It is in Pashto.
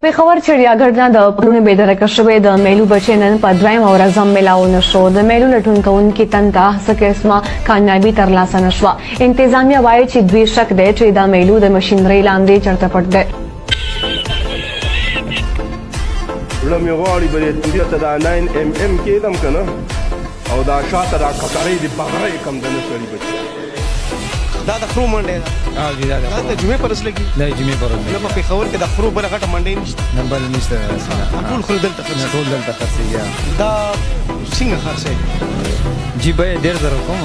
پېښور چړیاګړ د پرونو بېدرکه شوې د میلو بچې نن په دویمه ورځ هم میلاو نه شو. د میلو لټون کوونکي تن ته هڅه قسمه کامیابي ترلاسه نه شوه. انتظامیه وایي چې دوی شک دی چې دا میلو د مشینرۍ لاندې چېرته پټ دی. زړه مې غواړي بریتوریا ته دا 9mm کېدم که نه او دا شاته دا ککرۍ د بغرۍ کم دنه سړي بچي دا د خرو منډی ده دا د جمعې پر ورځ لګي دا جمعې پر ورځ نه په پېښور کې د خرو بله غټه منډۍ نشته نه بل نشته ټول خرو دلته خرڅېږي. ټول دلته خرڅېږي دا څنګه خرڅېږي جی به یې ډېر زره کوم